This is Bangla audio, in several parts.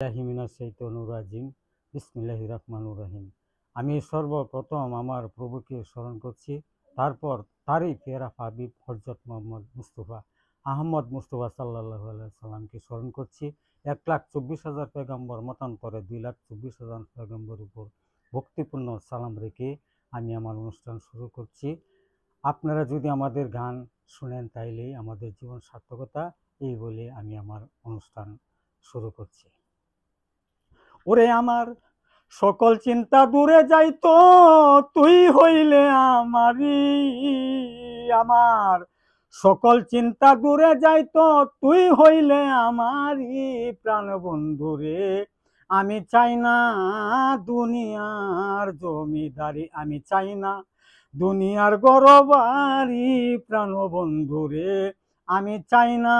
বিসমিল্লাহির রহমানির রহিম। আমি সর্বপ্রথম আমার প্রভুকে স্মরণ করছি, তারপর তারই পেয়ারা হাবিব হযরত মুহাম্মদ মুস্তাফা আহমদ মুস্তাফা সাল্লাল্লাহু আলাইহি সাল্লামকে স্মরণ করছি। 1,24,000 পয়গম্বর মতান্তরে 2,24,000 পয়গম্বর উপর ভক্তিপূর্ণ সালাম রেখে আমি আমার অনুষ্ঠান শুরু করছি। আপনারা যদি আমাদের গান শুনেন তাইলেই আমাদের জীবন সার্থকতা, এই বলে আমি আমার অনুষ্ঠান শুরু করছি। ওরে আমার সকল চিন্তা দূরে যাইতো, তুই হইলে আমারি। আমার সকল চিন্তা দূরে যাইতো, তুই হইলে আমারি প্রাণ বন্ধু রে। আমি চাই না দুনিয়ার জমিদারি, আমি চাই না দুনিয়ার গরবারি প্রাণ বন্ধু রে। আমি চাই না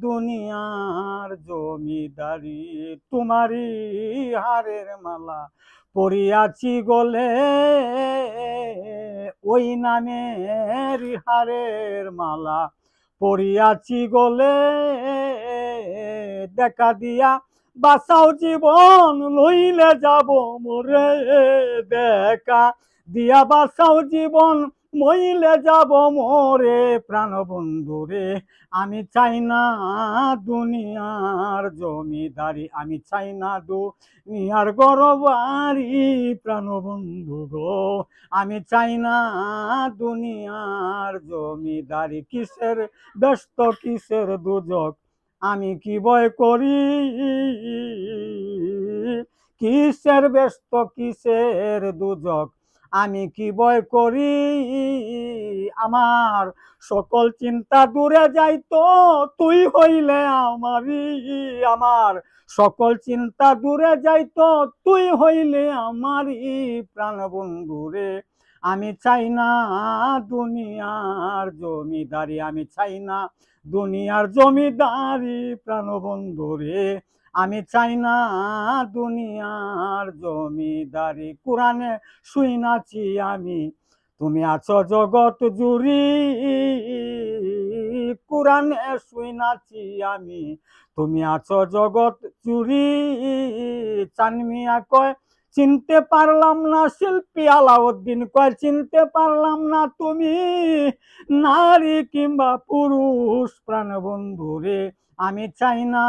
দুনিয়ার জমিদারি। তোমারই হারের মালা পরিয়াছি গলে, ওই নামের হারের মালা পরিয়াছি গলে। দেখা দিয়া বাঁচাও জীবন, লইলে যাব মরে। দেখা দিয়া বাঁচাও জীবন, মইলে যাব মোরে প্রাণ বন্ধু রে। আমি চাই না দুনিয়ার জমিদারি, আমি চাই না দুনিয়ার গরবারি প্রাণ বন্ধু গো। আমি চাই না দুনিয়ার জমিদারি। কিসের ব্যস্ত কিসের দুজক, আমি কি ভয় করি। কিসের ব্যস্ত কিসের দুজক, আমি কি ভয় করি। আমার সকল চিন্তা দূরে যাইতো, তুই হইলে আমারি। আমার সকল চিন্তা দূরে যাইতো, তুই হইলে আমারি প্রাণ বন্ধু রে। আমি চাই না দুনিয়ার জমিদারি, আমি চাই না দুনিয়ার জমিদারি প্রাণ বন্ধু রে। আমি চাই না দুনিয়ার জমিদারি। কোরআনে শুইনাছি আমি, তুমি আছো জগৎ জুড়ি। কোরআনে শুইনাছি আমি, তুমি আছো জগৎ জুড়ি। চানমিয়া কয় চিনতে পারলাম না, শিল্পী আলাউদ্দিন কয় চিনতে পারলাম না, তুমি নারী কিংবা পুরুষ প্রাণ বন্ধু রে। আমি চাই না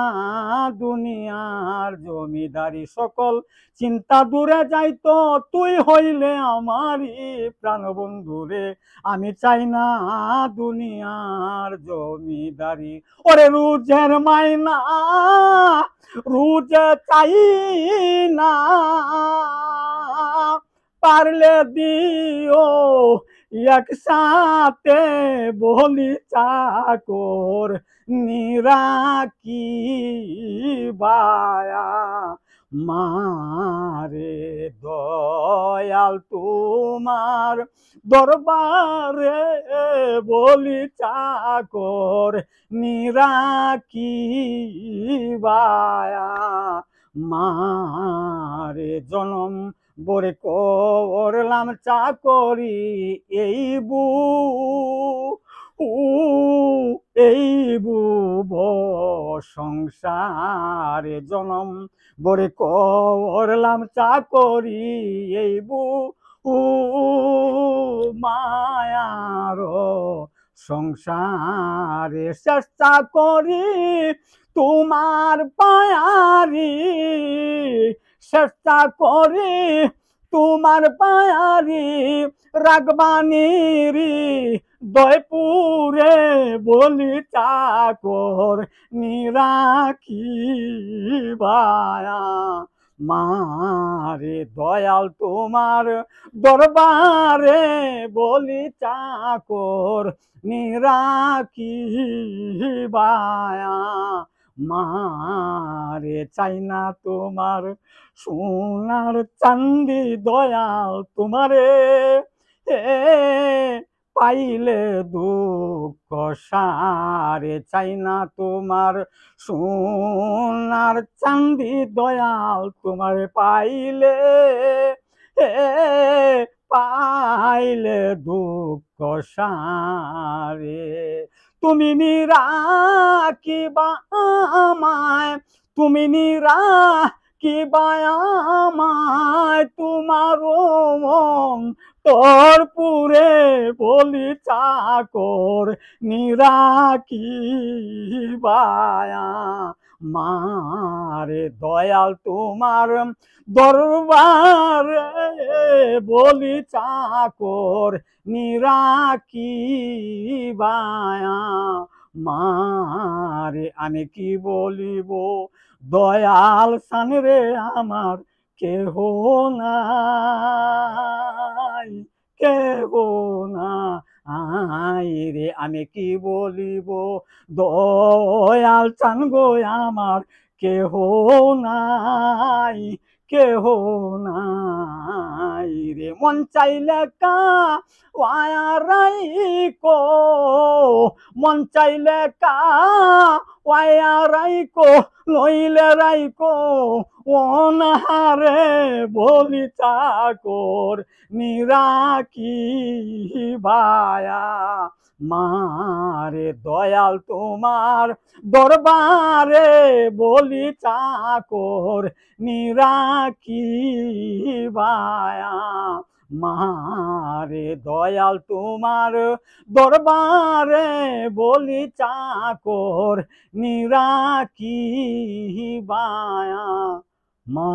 দুনিয়ার জমিদারি। সকল চিন্তা দূরে যাইতো, তুই হইলে আমারি প্রাণ বন্ধু রে। আমি চাই না দুনিয়ার জমিদারি। ওরে রুজের মাইনা রুজে চাই না, পারলে দিও একসাথে বলি চাকর নিরাকি বায়া মারে। দয়াল তোমার দরবারে বলি চাকর নিরাকি বায়া মারে। জনম বরে করলাম চাকরি, এই বুব সংসারে। জনম বরে করলাম চাকরি, এই মায়ার সংসারে। চেষ্টা করি তোমার পায়ারি, চেষ্টা করি তোমার পায়ারি। রাগবানিরি দয়পুরে বলি চাকর নিরাকি বায়া মারে। দয়াল তোমার দরবারে বলি চাকর নিরাকি বায়া মারে। চাই না তোমার সোনার চান্দি, দয়াল তোমারে পাইলে দুঃখ সারে। চাই না তোমার সোনার চান্দি, দয়াল তোমার পাইলে পাইলে দুঃখ সারে। তুমি নিরাকিবা আমায়, তুমি নিরা কি বায়ামায় তোমার মন তোর পুরে বলি চাকর নিরা কি বায়া মারে দয়াল তোমার দরবারে বলি চাকর নিরা কি বায়া মারে আমি কি বলিব দয়াল সানরে আমার কেহ নাই কেহ নাই রে আমি কি বলিব দয়াল চান গো আমার কেহ নাই কেহ নাই রে মন চাইলে কা ওয়ারাই কো মন চাইলে কা ওয়ারাই কো লইলে রাইকো অনাহারে বলি চাকর নিরা কি বায়া মারে দয়াল তোমার দরবারে বলি চাকর নিরা কি বায়া মারে দয়াল তোমার দরবারে বলি চাকর নিরা কি বায়া মা